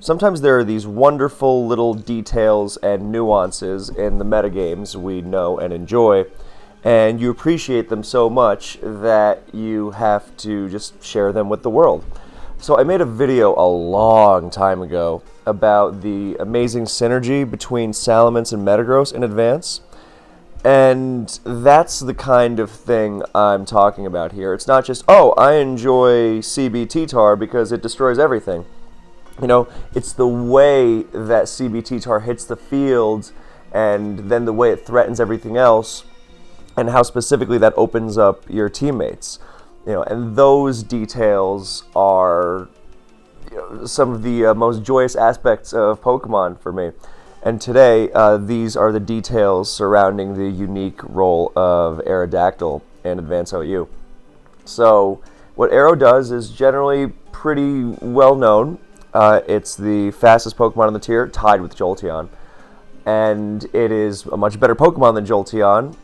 sometimes there are these wonderful little details and nuances in the metagames we know and enjoy, and you appreciate them so much that you have to just share them with the world. So I made a video a long time ago about the amazing synergy between Salamence and Metagross in Advance, and that's the kind of thing I'm talking about here. It's not just, oh, I enjoy CBT-Tar because it destroys everything. You know, it's the way that CBT-Tar hits the field and then the way it threatens everything else and how specifically that opens up your teammates. You know, and those details are, you know, some of the most joyous aspects of Pokemon for me. And today, these are the details surrounding the unique role of Aerodactyl in Advance OU. So, what Aero does is generally pretty well known. It's the fastest Pokemon on the tier, tied with Jolteon. And it is a much better Pokemon than Jolteon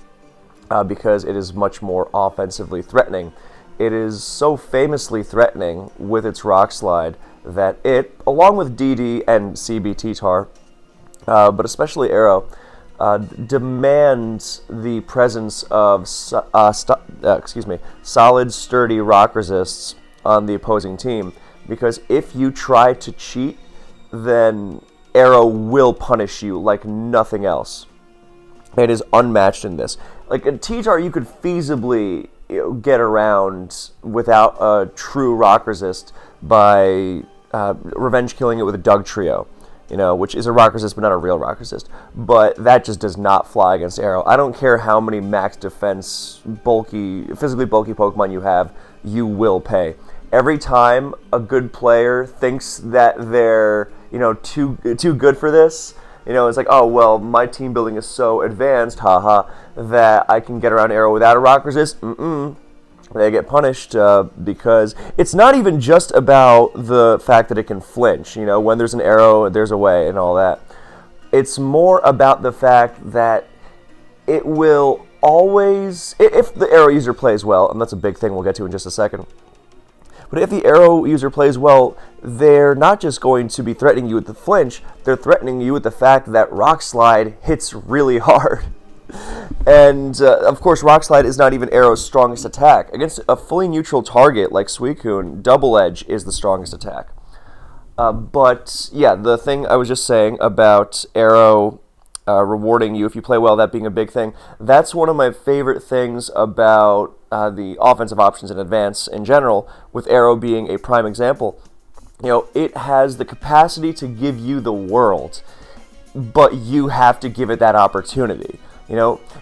because it is much more offensively threatening. It is so famously threatening with its Rock Slide that it, along with DD and CBT-Tar, but especially Aero, demands the presence of solid, sturdy rock resists on the opposing team. Because if you try to cheat, then Aero will punish you like nothing else. It is unmatched in this. Like a T-Tar, you could feasibly get around without a true rock resist by revenge killing it with a Doug Trio. You know, which is a rock resist, but not a real rock resist. But that just does not fly against Aero. I don't care how many max defense, physically bulky Pokemon you have, you will pay. Every time a good player thinks that they're, too good for this, it's like, oh, well, my team building is so advanced, haha, that I can get around Aero without a rock resist. They get punished because it's not even just about the fact that it can flinch. When there's an arrow, there's a way and all that. It's more about the fact that it will always, if the Aero user plays well, and that's a big thing we'll get to in just a second, but if the Aero user plays well, they're not just going to be threatening you with the flinch, they're threatening you with the fact that Rock Slide hits really hard. And, of course, Rock Slide is not even Aero's strongest attack. Against a fully neutral target like Suicune, Double Edge is the strongest attack. But, yeah, the thing I was just saying about Aero rewarding you if you play well, that being a big thing, that's one of my favorite things about the offensive options in Advance in general, with Aero being a prime example. It has the capacity to give you the world, but you have to give it that opportunity.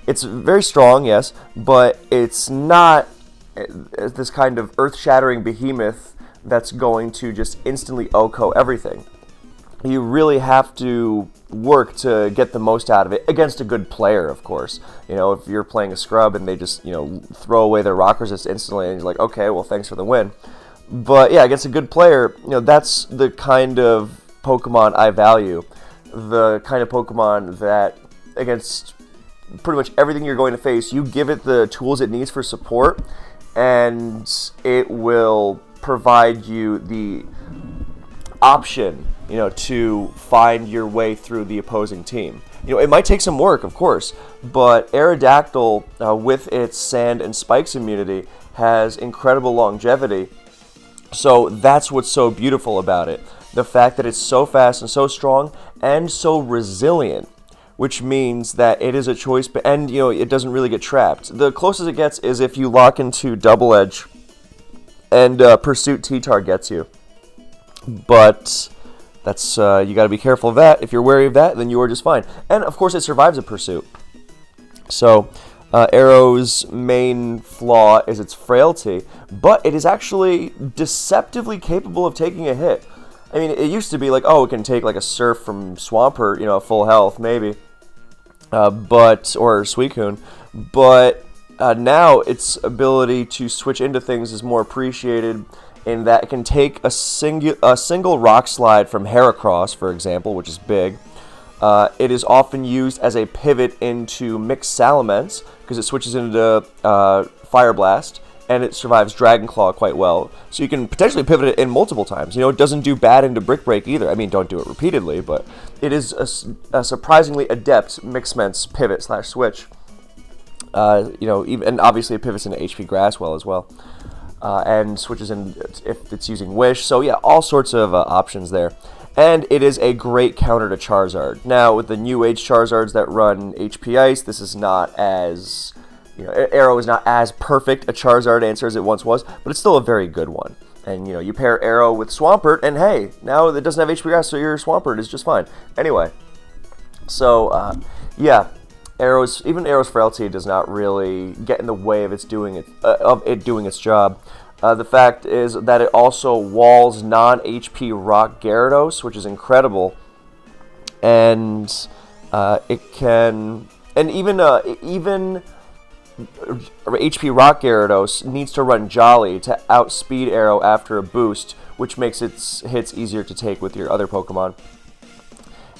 It's very strong, yes, but it's not this kind of earth-shattering behemoth that's going to just instantly OHKO everything. You really have to work to get the most out of it against a good player, of course. If you're playing a scrub and they just, throw away their rock resist instantly and you're like, okay, well, thanks for the win. But yeah, against a good player, that's the kind of Pokemon I value. The kind of Pokemon that against pretty much everything you're going to face, you give it the tools it needs for support, and it will provide you the option, to find your way through the opposing team. It might take some work, of course, but Aerodactyl, with its Sand and Spikes immunity, has incredible longevity. So that's what's so beautiful about it. The fact that it's so fast and so strong and so resilient, which means that it is a choice, and it doesn't really get trapped. The closest it gets is if you lock into Double Edge and Pursuit T-Tar gets you. But that's you got to be careful of that. If you're wary of that, then you are just fine. And of course, it survives a Pursuit. So Aero's main flaw is its frailty, but it is actually deceptively capable of taking a hit. I mean, it used to be like, oh, it can take like a Surf from Swampert, full health, maybe. Or Suicune, but now its ability to switch into things is more appreciated in that it can take a single Rock Slide from Heracross, for example, which is big. It is often used as a pivot into Mixed Salamence, because it switches into Fire Blast, and it survives Dragon Claw quite well. So you can potentially pivot it in multiple times. It doesn't do bad into Brick Break either. I mean, don't do it repeatedly, but it is a surprisingly adept Mixment's pivot / switch. And obviously it pivots into HP Grass well as well. And switches in if it's using Wish. So yeah, all sorts of options there. And it is a great counter to Charizard. Now, with the new age Charizards that run HP Ice, this is not as, Arrow is not as perfect a Charizard answer as it once was, but it's still a very good one. And, you pair Arrow with Swampert, and hey, now it doesn't have HP Grass, so your Swampert is just fine. Anyway, so, yeah, Arrow's frailty does not really get in the way of it doing its job. The fact is that it also walls non-HP Rock Gyarados, which is incredible, and it can, and even HP Rock Gyarados needs to run Jolly to outspeed Arrow after a boost, which makes its hits easier to take with your other Pokemon.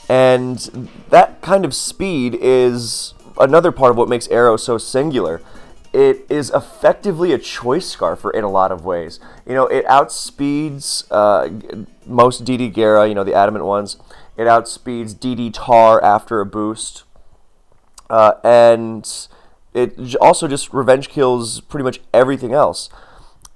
And that kind of speed is another part of what makes Arrow so singular. It is effectively a choice scarfer in a lot of ways. It outspeeds most DD Gyara, the adamant ones. It outspeeds DD Tar after a boost. And it also just revenge kills pretty much everything else.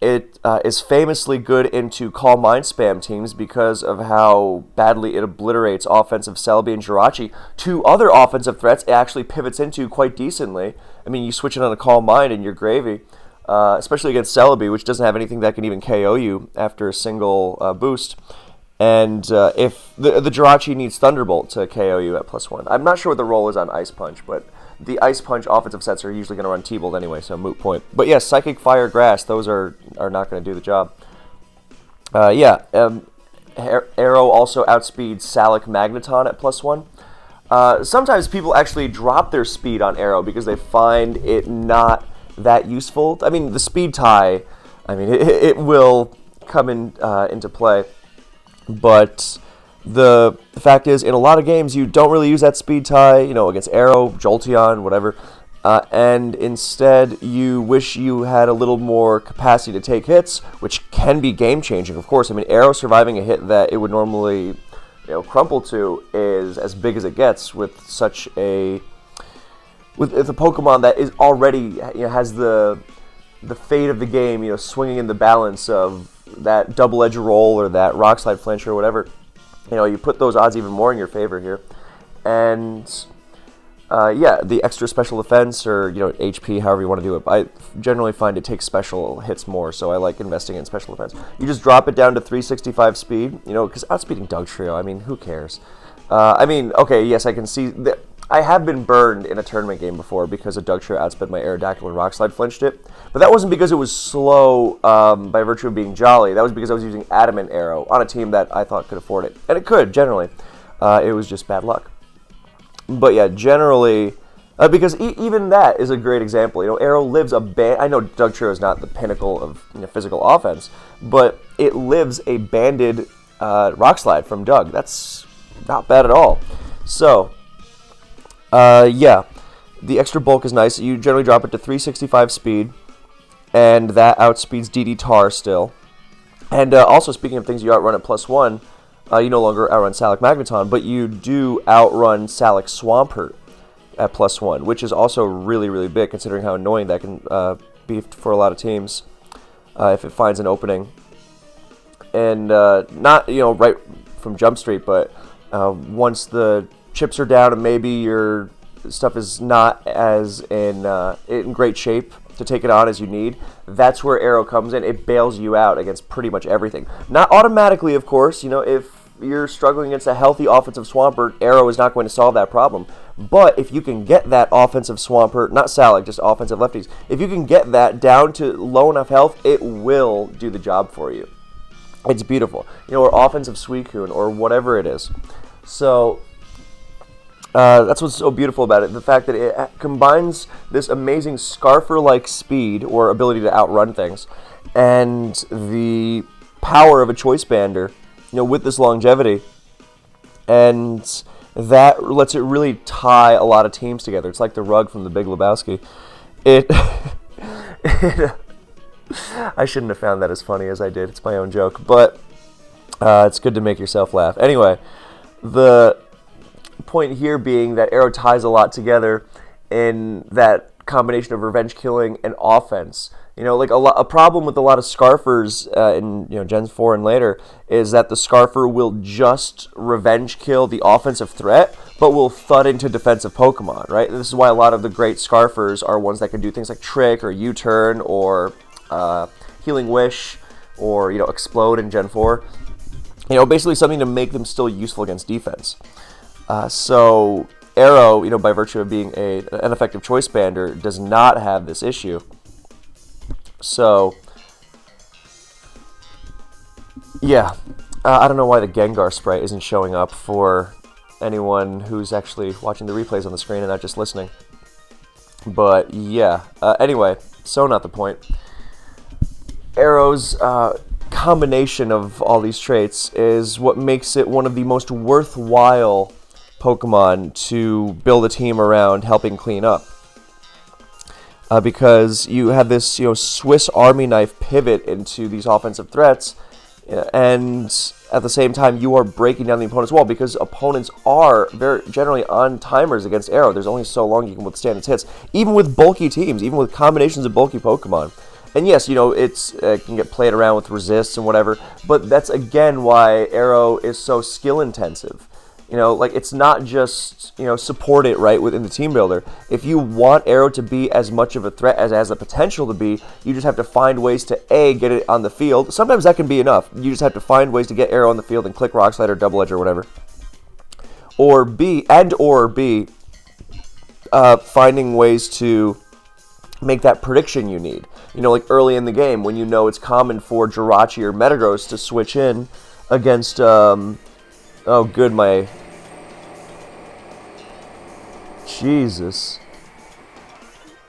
It is famously good into Call Mind spam teams because of how badly it obliterates offensive Celebi and Jirachi. Two other offensive threats it actually pivots into quite decently. I mean, you switch it on a Call Mind and you're gravy, especially against Celebi, which doesn't have anything that can even KO you after a single boost. And if the Jirachi needs Thunderbolt to KO you at +1. I'm not sure what the role is on Ice Punch, but the Ice Punch offensive sets are usually going to run T-Bolt anyway, so moot point. But yeah, Psychic, Fire, Grass, those are not going to do the job. Arrow also outspeeds Salic Magneton at +1. Sometimes people actually drop their speed on Arrow because they find it not that useful. I mean, the speed tie, it will come into play. But the fact is, in a lot of games, you don't really use that speed tie, against Arrow, Jolteon, whatever. And instead, you wish you had a little more capacity to take hits, which can be game-changing, of course. Arrow surviving a hit that it would normally crumple to is as big as it gets with a Pokemon that is already has the fate of the game swinging in the balance of that double edge roll or that rock slide flinch or whatever. You put those odds even more in your favor here. And the extra special defense or HP, however you want to do it. I generally find it takes special hits more, so I like investing in special defense. You just drop it down to 365 speed, because outspeeding Dugtrio, who cares? Okay, yes, I can see that. I have been burned in a tournament game before because a Dugtrio outsped my Aerodactyl and Rock Slide flinched it. But that wasn't because it was slow by virtue of being Jolly. That was because I was using Adamant Arrow on a team that I thought could afford it. And it could, generally. It was just bad luck. But yeah, generally, because even that is a great example. Arrow lives I know Dugtrio is not the pinnacle of physical offense, but it lives a banded Rock Slide from Doug. That's not bad at all. So, the extra bulk is nice. You generally drop it to 365 speed, and that outspeeds DD Tar still. And also, speaking of things you outrun at +1, you no longer outrun Salic Magneton, but you do outrun Salic Swampert at +1, which is also really, really big, considering how annoying that can be for a lot of teams if it finds an opening. And not, right from Jump Street, but once the chips are down and maybe your stuff is not as in great shape to take it on as you need, that's where Arrow comes in. It bails you out against pretty much everything. Not automatically, of course. If you're struggling against a healthy offensive Swampert, Arrow is not going to solve that problem. But if you can get that offensive Swampert, not Salic, just offensive lefties, if you can get that down to low enough health, it will do the job for you. It's beautiful. Or offensive Suicune, or whatever it is. So that's what's so beautiful about it. The fact that it combines this amazing Scarfer-like speed, or ability to outrun things, and the power of a Choice Bander, with this longevity. And that lets it really tie a lot of teams together. It's like the rug from The Big Lebowski. I shouldn't have found that as funny as I did. It's my own joke, but it's good to make yourself laugh. Anyway, the point here being that Aero ties a lot together in that combination of revenge killing and offense. Like a problem with a lot of Scarfers in Gens 4 and later is that the Scarfer will just revenge kill the offensive threat, but will thud into defensive Pokemon, right? This is why a lot of the great Scarfers are ones that can do things like Trick or U-Turn or Healing Wish or Explode in Gen 4. Basically something to make them still useful against defense. So Aero, by virtue of being an effective choice bander, does not have this issue. So, yeah, I don't know why the Gengar sprite isn't showing up for anyone who's actually watching the replays on the screen and not just listening. But, yeah, anyway, so not the point. Aero's combination of all these traits is what makes it one of the most worthwhile Pokemon to build a team around helping clean up. Because you have this, Swiss Army knife pivot into these offensive threats, and at the same time you are breaking down the opponent's wall because opponents are very generally on timers against Aero. There's only so long you can withstand its hits, even with bulky teams, even with combinations of bulky Pokemon. And yes, it can get played around with resists and whatever, but that's again why Aero is so skill intensive. It's not just, support it right within the team builder. If you want Aero to be as much of a threat as it has the potential to be, you just have to find ways to A, get it on the field. Sometimes that can be enough. You just have to find ways to get Aero on the field and click Rock Slide or Double Edge or whatever. Or B, finding ways to make that prediction you need. Like early in the game when it's common for Jirachi or Metagross to switch in against, Jesus.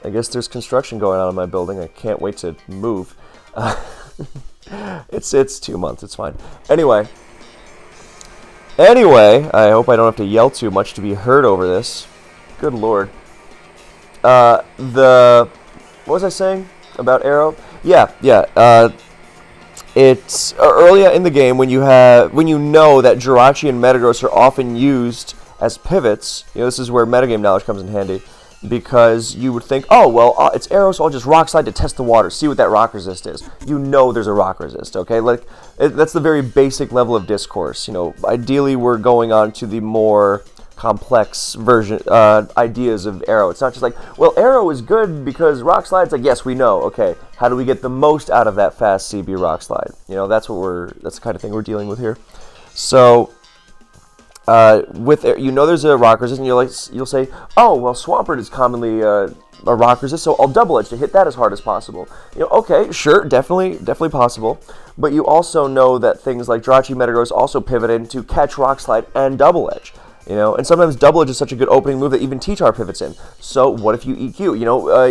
I guess there's construction going on in my building. I can't wait to move. It's 2 months. It's fine. Anyway, I hope I don't have to yell too much to be heard over this. Good lord. What was I saying about Aero? Yeah. It's earlier in the game when you know that Jirachi and Metagross are often used as pivots. This is where metagame knowledge comes in handy, because you would think, it's Aero, so I'll just Rock Slide to test the water, see what that Rock Resist is. There's a Rock Resist, okay? That's the very basic level of discourse. Ideally we're going on to the more complex version ideas of Aero. It's not just like, Aero is good because Rock Slide's like, yes, we know. Okay, how do we get the most out of that fast CB Rock Slide? That's the kind of thing we're dealing with here. So, there's a Rock Resist, and you'll say, Swampert is commonly a Rock Resist, so I'll Double Edge to hit that as hard as possible. Okay, sure, definitely possible. But you also know that things like Jirachi, Metagross also pivot into catch Rock Slide and Double Edge. And sometimes Double Edge is such a good opening move that even T-Tar pivots in. So what if you EQ?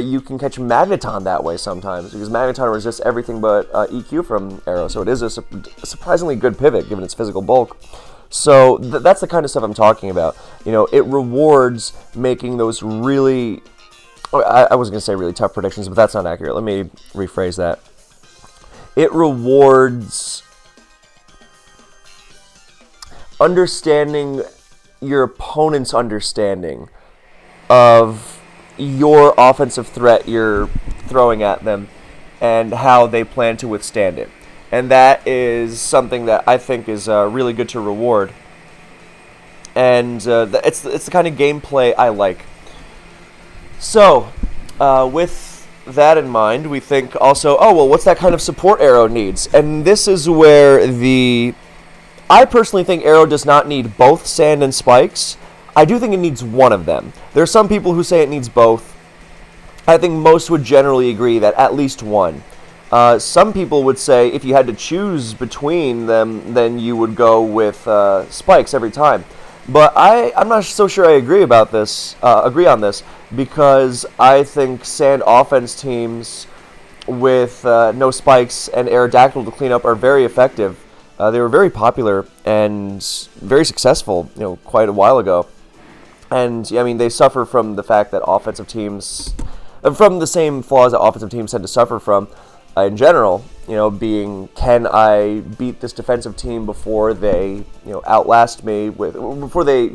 You can catch Magneton that way sometimes, because Magneton resists everything but EQ from Aero. So it is a surprisingly good pivot given its physical bulk. So that's the kind of stuff I'm talking about. It rewards making those really... I was going to say really tough predictions, but that's not accurate. Let me rephrase that. It rewards understanding your opponent's understanding of your offensive threat you're throwing at them and how they plan to withstand it. And that is something that I think is really good to reward. And it's the kind of gameplay I like. So, with that in mind, we think also, what's that kind of support Aero needs? And this is where I personally think Aero does not need both Sand and Spikes. I do think it needs one of them. There are some people who say it needs both. I think most would generally agree that at least one. Some people would say if you had to choose between them, then you would go with Spikes every time. But I'm not so sure I agree on this, because I think Sand offense teams with no Spikes and Aerodactyl to clean up are very effective. They were very popular and very successful, quite a while ago. And, they suffer from the fact that offensive teams, from the same flaws that offensive teams tend to suffer from. in general, being, can I beat this defensive team before they, outlast me before they,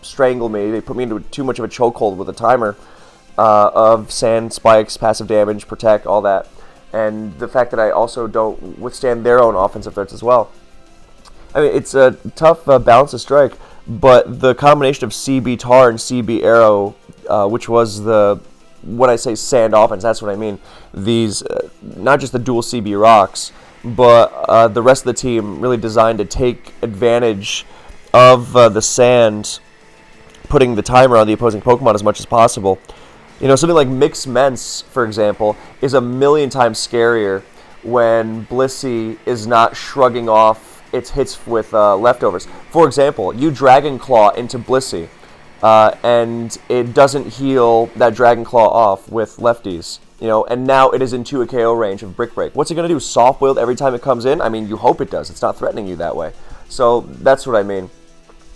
strangle me, they put me into too much of a chokehold with a timer of sand, spikes, passive damage, protect, all that. And the fact that I also don't withstand their own offensive threats as well. I mean, it's a tough balance to strike, but the combination of CB Tar and CB Arrow, which was when I say sand offense, that's what I mean. These, not just the dual CB rocks, but the rest of the team really designed to take advantage of the sand, putting the timer on the opposing Pokemon as much as possible. Something like Mix Mence, for example, is a million times scarier when Blissey is not shrugging off its hits with leftovers. For example, you Dragon Claw into Blissey, and it doesn't heal that Dragon Claw off with lefties, and now it is into a KO range of Brick Break. What's it going to do? Soft Boiled every time it comes in? I mean, you hope it does. It's not threatening you that way. So that's what I mean.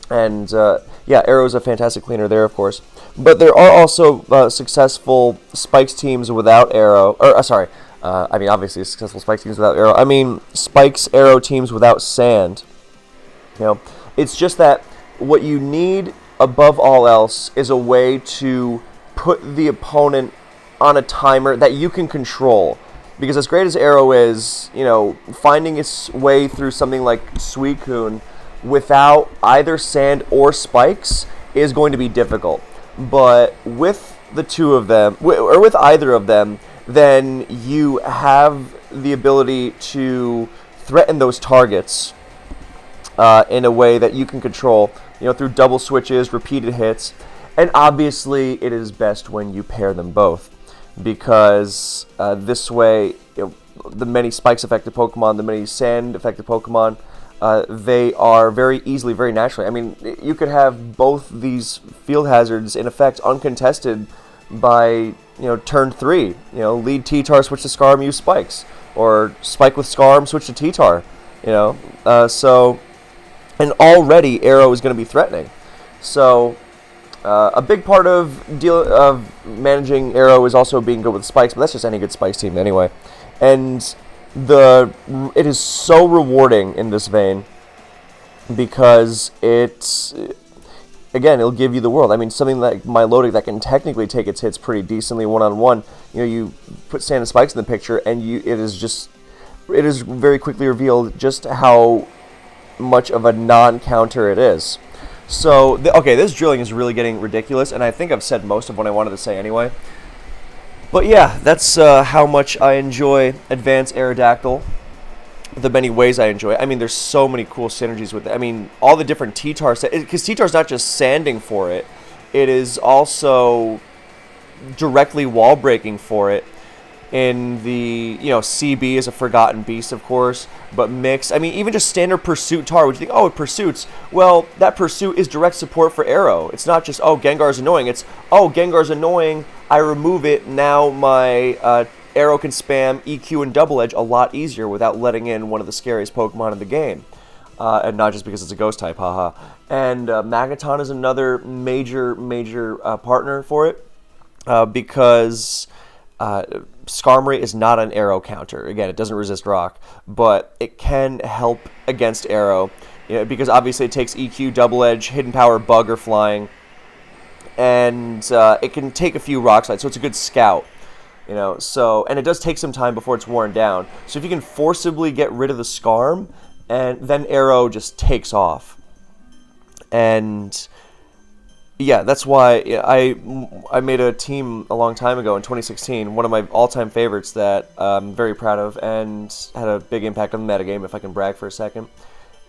And Arrow is a fantastic cleaner there, of course. But there are also successful Spikes teams without Arrow. Obviously successful Spikes teams without Arrow. I mean, Spikes Arrow teams without Sand. It's just that what you need above all else is a way to put the opponent on a timer that you can control. Because as great as Arrow is, finding its way through something like Suicune without either Sand or Spikes is going to be difficult. But with the two of them, or with either of them, then you have the ability to threaten those targets in a way that you can control, through double switches, repeated hits. And obviously, it is best when you pair them both, because this way, the many Spikes affected Pokemon, the many Sand affected Pokemon, they are very easily, very naturally. I mean, you could have both these field hazards in effect uncontested by, turn 3. Lead T-Tar, switch to Scarm, use Spikes. Or Spike with Scarm, switch to T-Tar. And already Arrow is going to be threatening. So, a big part of managing Arrow is also being good with Spikes, but that's just any good Spikes team anyway. And it is so rewarding in this vein because it'll give you the world. I mean, something like Milotic that can technically take its hits pretty decently one-on-one. You put Sand and Spikes in the picture, and it is very quickly revealed just how much of a non-counter it is. So, this drilling is really getting ridiculous, and I think I've said most of what I wanted to say anyway. But yeah, that's how much I enjoy Advanced Aerodactyl, the many ways I enjoy it. I mean, there's so many cool synergies with it. I mean, all the different T-Tar, because T-Tar's not just sanding for it, it is also directly wall breaking for it. In the, CB is a Forgotten Beast, of course, but Mix, I mean, even just standard Pursuit Tar, which you think, it pursuits. Well, that Pursuit is direct support for Arrow. It's not just, Gengar's annoying. It's, Gengar's annoying, I remove it, now my Arrow can spam EQ and Double Edge a lot easier without letting in one of the scariest Pokemon in the game. And not just because it's a Ghost type, haha. And Magaton is another major partner for it, because Skarmory is not an Arrow counter. Again, it doesn't resist Rock, but it can help against Arrow, because obviously it takes EQ, Double Edge, Hidden Power, Bug, or Flying, and it can take a few Rock Slides, so it's a good scout. And it does take some time before it's worn down. So if you can forcibly get rid of the Skarm, and then Arrow just takes off. And yeah, that's why I made a team a long time ago in 2016, one of my all-time favorites that I'm very proud of and had a big impact on the metagame, if I can brag for a second.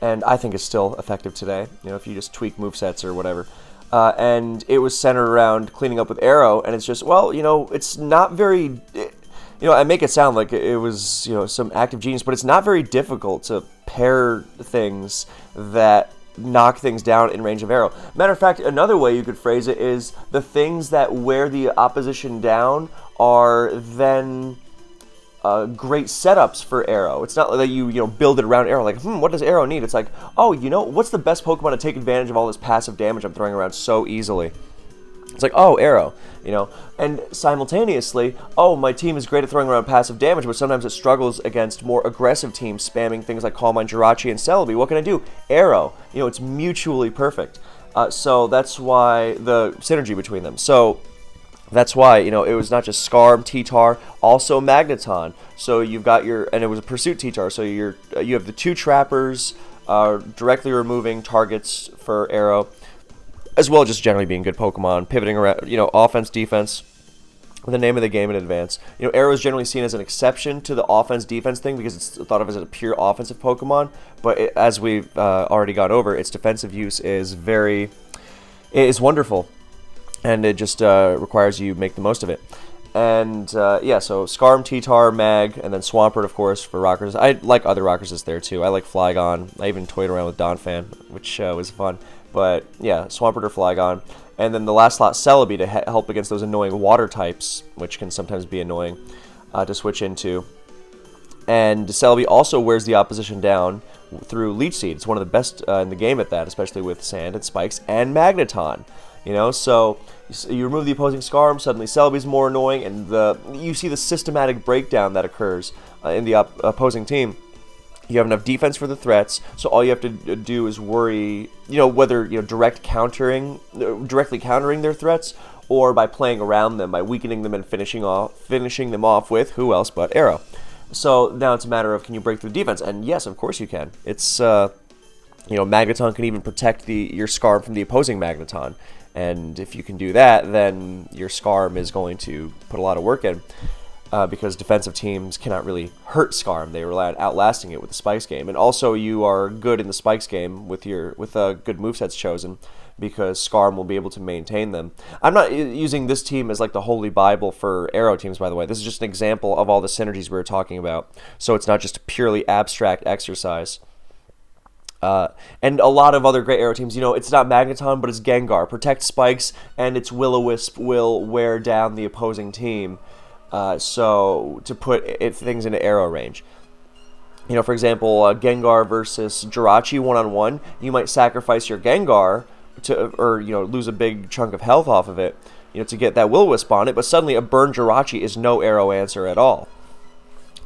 And I think it's still effective today, if you just tweak movesets or whatever. And it was centered around cleaning up with Arrow, and it's just, it's not very... I make it sound like it was, some active genius, but it's not very difficult to pair things that knock things down in range of Arrow. Matter of fact, another way you could phrase it is the things that wear the opposition down are then great setups for Arrow. It's not like you build it around Arrow, like, what does Arrow need? It's like, what's the best Pokemon to take advantage of all this passive damage I'm throwing around so easily? It's like, oh, arrow, and simultaneously, oh, my team is great at throwing around passive damage, but sometimes it struggles against more aggressive teams spamming things like Calm Mind, Jirachi, and Celebi. What can I do? Arrow. It's mutually perfect. So that's why the synergy between them. So that's why, it was not just Scarm, T-Tar, also Magneton. So you've got and it was a Pursuit T-Tar, so you have the two trappers directly removing targets for Arrow, as well as just generally being good Pokemon, pivoting around, offense, defense, the name of the game in advance. Arrow is generally seen as an exception to the offense-defense thing because it's thought of as a pure offensive Pokemon, but as we've already gone over, its defensive use is wonderful, and it just requires you make the most of it. And so Scarm, T-Tar, Mag, and then Swampert, of course, for Rockers. I like other Rockers there too. I like Flygon. I even toyed around with Donphan, which was fun. But yeah, Swampert or Flygon. And then the last slot, Celebi, to help against those annoying water types, which can sometimes be annoying to switch into. And Celebi also wears the opposition down through Leech Seed. It's one of the best in the game at that, especially with Sand and Spikes and Magneton. So you remove the opposing Scarm, suddenly Celebi's more annoying, and you see the systematic breakdown that occurs in the opposing team. You have enough defense for the threats, so all you have to do is worry, whether directly countering their threats, or by playing around them, by weakening them and finishing them off with who else but Arrow. So now it's a matter of, can you break through defense? And yes, of course you can. It's Magneton can even protect your Scarm from the opposing Magneton, and if you can do that, then your Scarm is going to put a lot of work in. Because defensive teams cannot really hurt Scarm. They rely on outlasting it with the Spikes game. And also you are good in the Spikes game with good movesets chosen, because Scarm will be able to maintain them. I'm not using this team as like the holy bible for Arrow teams, by the way. This is just an example of all the synergies we were talking about. So it's not just a purely abstract exercise. And a lot of other great Arrow teams, it's not Magneton, but it's Gengar. Protect Spikes, and its Will-O-Wisp will wear down the opposing team. So to put things into Arrow range. For example, Gengar versus Jirachi one-on-one, you might sacrifice your Gengar or lose a big chunk of health off of it, to get that Will-O-Wisp on it, but suddenly a burned Jirachi is no Arrow answer at all.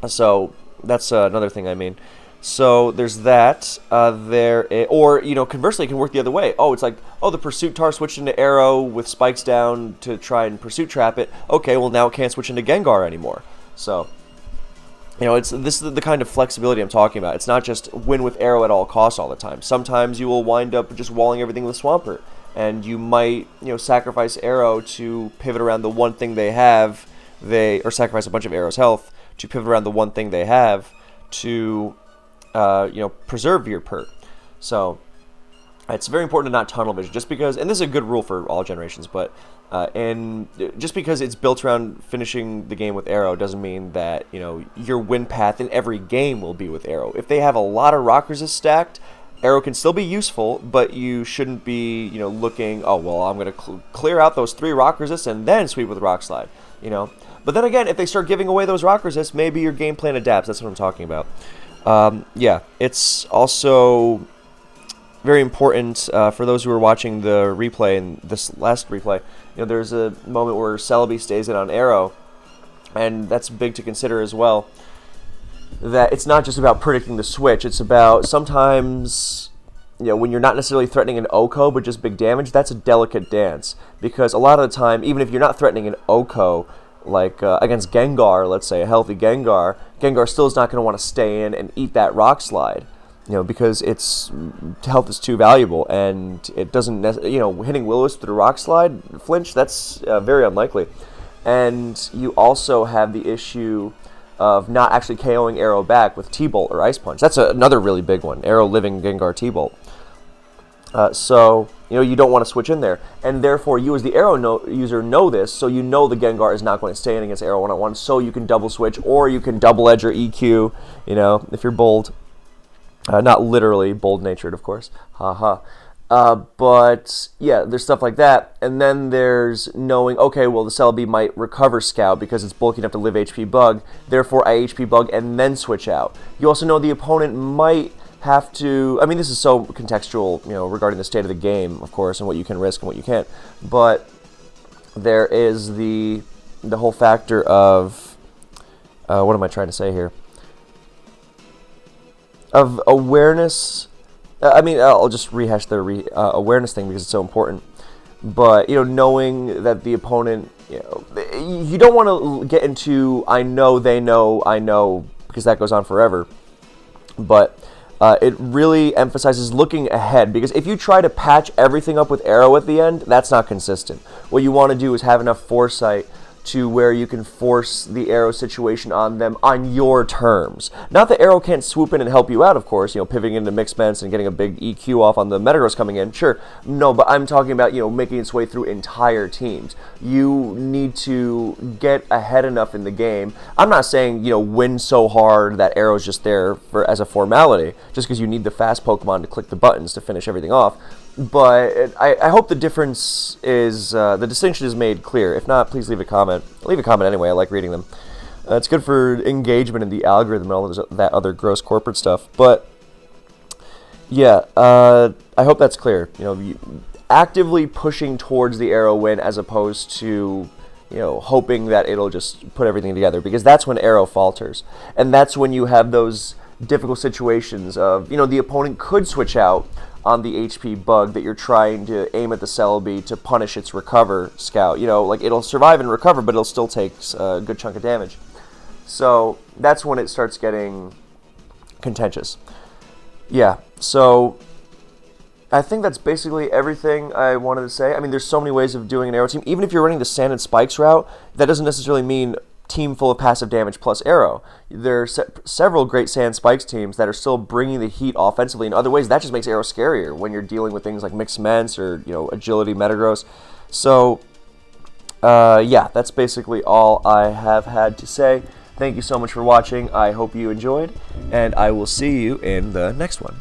So that's another thing I mean. So there's that. Conversely, it can work the other way. Oh, it's like, the Pursuit Tar switched into Arrow with Spikes down to try and Pursuit Trap it. Okay, well now it can't switch into Gengar anymore. So, this is the kind of flexibility I'm talking about. It's not just win with Arrow at all costs all the time. Sometimes you will wind up just walling everything with Swampert, and you might sacrifice Arrow to pivot around the one thing they have. Or sacrifice a bunch of Arrow's health to pivot around the one thing they have to preserve your pert. So it's very important to not tunnel vision, just because, and this is a good rule for all generations, but and just because it's built around finishing the game with Arrow doesn't mean that your win path in every game will be with Arrow. If they have a lot of Rock Resist stacked, Arrow can still be useful, but you shouldn't be looking, I'm going to clear out those 3 Rock Resists and then sweep with Rock Slide. But then again, if they start giving away those Rock Resists, maybe your game plan adapts. That's what I'm talking about. It's also very important for those who are watching the replay, and this last replay, there's a moment where Celebi stays in on Arrow, and that's big to consider as well. That it's not just about predicting the switch, it's about sometimes, when you're not necessarily threatening an OHKO, but just big damage, that's a delicate dance. Because a lot of the time, even if you're not threatening an OHKO, like against Gengar, let's say, a healthy Gengar still is not going to want to stay in and eat that Rock Slide, because its health is too valuable, and it doesn't, hitting Will-O-Wisp through Rock Slide, flinch, that's very unlikely. And you also have the issue of not actually KOing Arrow back with T-Bolt or Ice Punch. That's another really big one, Arrow living Gengar T-Bolt. So you don't want to switch in there, and therefore you as the Arrow user know this, so the Gengar is not going to stay in against Arrow one-on-one, so you can double switch, or you can double edge or EQ, if you're bold. Not literally bold-natured, of course. Haha. But yeah, there's stuff like that, and then there's knowing, okay, well the Celebi might recover Scout because it's bulky enough to live HP Bug, therefore I HP Bug and then switch out. You also know the opponent might have to, this is so contextual, regarding the state of the game, of course, and what you can risk and what you can't, but there is the whole factor of what am I trying to say here? Of awareness. I'll just rehash the awareness thing because it's so important. But knowing that the opponent, you don't want to get into I know, they know, I know, because that goes on forever. But it really emphasizes looking ahead, because if you try to patch everything up with Aero at the end, that's not consistent. What you want to do is have enough foresight to where you can force the Aero situation on them on your terms. Not that Aero can't swoop in and help you out, of course, pivoting into mixed ments and getting a big EQ off on the Metagross coming in, sure. No, but I'm talking about, making its way through entire teams. You need to get ahead enough in the game. I'm not saying, win so hard that Aero's just there as a formality, just because you need the fast Pokemon to click the buttons to finish everything off. But I hope the difference is, the distinction is made clear. If not, please leave a comment. Leave a comment anyway, I like reading them. It's good for engagement in the algorithm and all that other gross corporate stuff. But, yeah, I hope that's clear. Actively pushing towards the Aero win as opposed to, hoping that it'll just put everything together. Because that's when Aero falters. And that's when you have those difficult situations of, the opponent could switch out on the HP bug that you're trying to aim at the Celebi to punish its recover scout. It'll survive and recover, but it'll still take a good chunk of damage. So that's when it starts getting contentious. Yeah, so I think that's basically everything I wanted to say. There's so many ways of doing an Aero team. Even if you're running the Sand and Spikes route, that doesn't necessarily mean team full of passive damage plus Aero. There are several great Sand Spikes teams that are still bringing the heat offensively in other ways. That just makes Aero scarier when you're dealing with things like mixed ments or agility Metagross. So yeah, that's basically all I have had to say. Thank you so much for watching. I hope you enjoyed, and I will see you in the next one.